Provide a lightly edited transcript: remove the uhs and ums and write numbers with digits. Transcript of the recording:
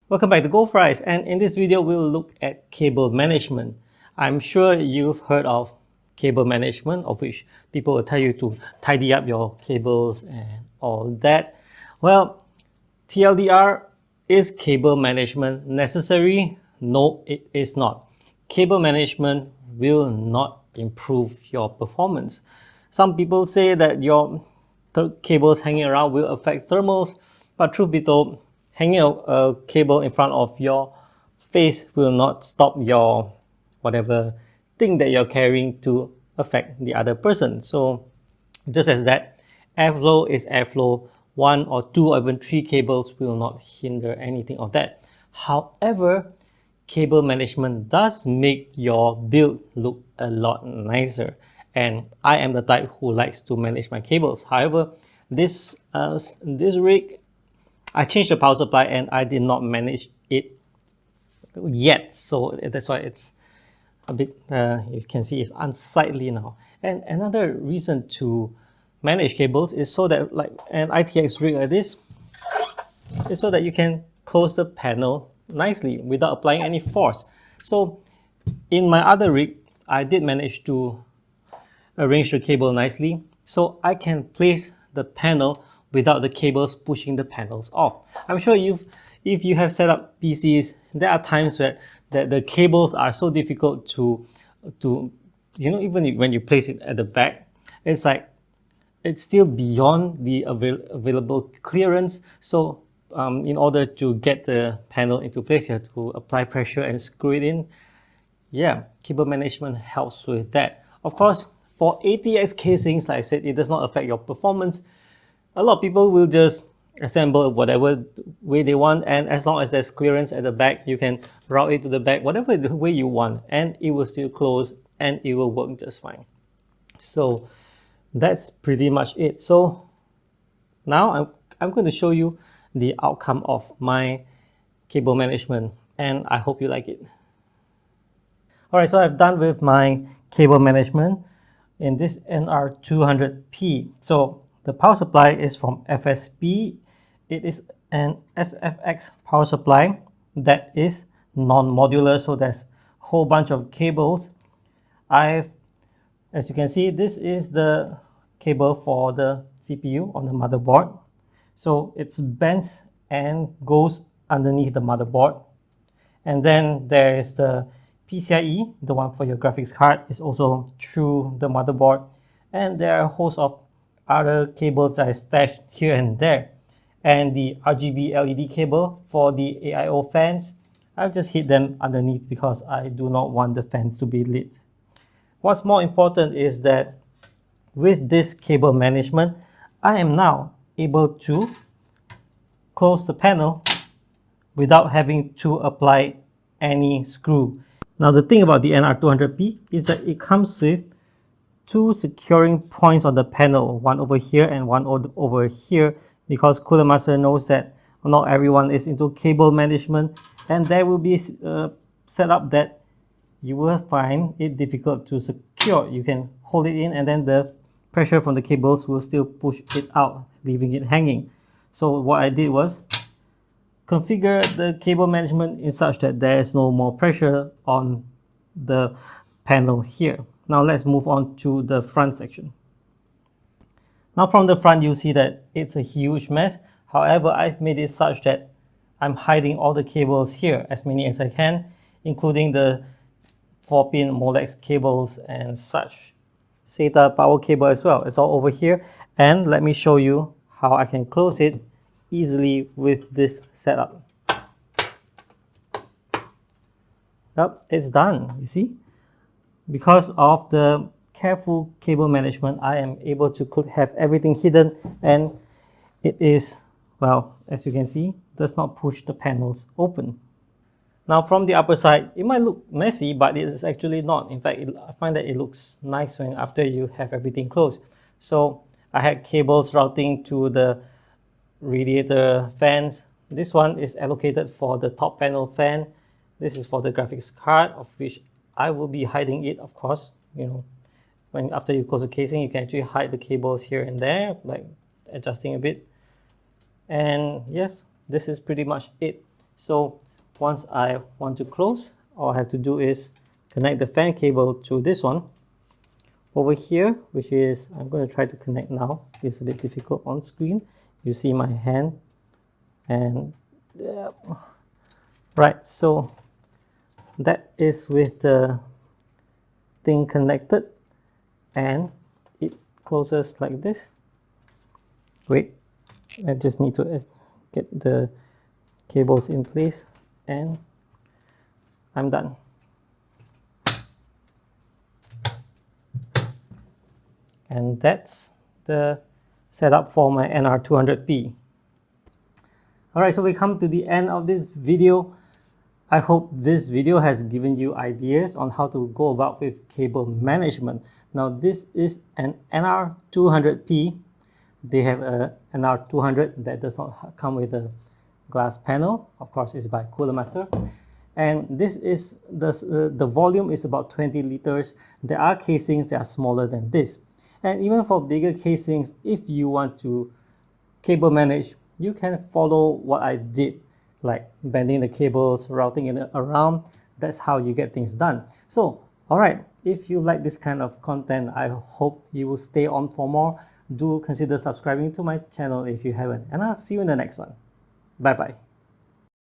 Welcome back to goldfries, and in this video we'll look at cable management. I'm sure you've heard of cable management, of which people will tell you to tidy up your cables and all that. Well, TLDR, is cable management necessary? No, it is not. Cable management will not improve your performance. Some people say that your cables hanging around will affect thermals, but truth be told, hanging a cable in front of your face will not stop your whatever thing that you're carrying to affect the other person. So just as that, airflow is airflow. One or two or even three cables will not hinder anything of that. However, cable management does make your build look a lot nicer, and I am the type who likes to manage my cables. However, this rig, I changed the power supply and I did not manage it yet, so that's why it's a bit you can see it's unsightly now. And another reason to manage cables is so that, like an ITX rig like this, is so that you can close the panel nicely without applying any force. So in my other rig, I did manage to arrange the cable nicely, so I can place the panel without the cables pushing the panels off. I'm sure if you have set up PCs, there are times where the cables are so difficult to even when you place it at the back, it's like it's still beyond the available clearance. So in order to get the panel into place, you have to apply pressure and screw it in. Yeah, cable management helps with that. Of course, for ATX casings, like I said, it does not affect your performance. A lot of people will just assemble whatever way they want, and as long as there's clearance at the back, you can route it to the back whatever the way you want, and it will still close and it will work just fine. So that's pretty much it. So now I'm going to show you the outcome of my cable management, and I hope you like it. Alright, so I've done with my cable management in this NR200P. So the power supply is from FSP. It is an SFX power supply that is non-modular, so there's a whole bunch of cables. As you can see, this is the cable for the CPU on the motherboard. So it's bent and goes underneath the motherboard. And then there is the PCIe, the one for your graphics card, is also through the motherboard. And there are a host of other cables that are stashed here and there. And the RGB LED cable for the AIO fans, I've just hid them underneath because I do not want the fans to be lit. What's more important is that with this cable management, I am now able to close the panel without having to apply any screw. Now the thing about the NR200P is that it comes with two securing points on the panel, one over here and one over here, because Cooler Master knows that not everyone is into cable management, and there will be a setup that you will find it difficult to secure. You can hold it in and then the pressure from the cables will still push it out, leaving it hanging. So what I did was configure the cable management in such that there is no more pressure on the panel here. Now let's move on to the front section. Now from the front, you'll see that it's a huge mess. However, I've made it such that I'm hiding all the cables here, as many as I can, including the 4-pin Molex cables and such. SATA power cable as well. It's all over here. And let me show you how I can close it easily with this setup. Yep, it's done, you see. Because of the careful cable management, I am able to have everything hidden, and it is, well, as you can see, does not push the panels open. Now from the upper side, it might look messy, but it is actually not. In fact, I find that it looks nice when after you have everything closed. So I had cables routing to the radiator fans. This one is allocated for the top panel fan. This is for the graphics card, of which I will be hiding it, of course. You know, when after you close the casing, you can actually hide the cables here and there, like adjusting a bit. And yes, this is pretty much it. So once I want to close, all I have to do is connect the fan cable to this one over here, which is, I'm going to try to connect now. It's a bit difficult on screen. You see my hand, and right, so that is with the thing connected, and it closes like this. Wait, I just need to get the cables in place, and I'm done. And that's the setup for my NR200P. Alright, so we come to the end of this video. I hope this video has given you ideas on how to go about with cable management. Now this is an NR200P. They have a NR200 that does not come with a glass panel. Of course, it's by Cooler Master. And this is the volume is about 20 liters. There are casings that are smaller than this. And even for bigger casings, if you want to cable manage, you can follow what I did, like bending the cables, routing it around. That's how you get things done. So, all right, if you like this kind of content, I hope you will stay on for more. Do consider subscribing to my channel if you haven't, and I'll see you in the next one. Bye bye.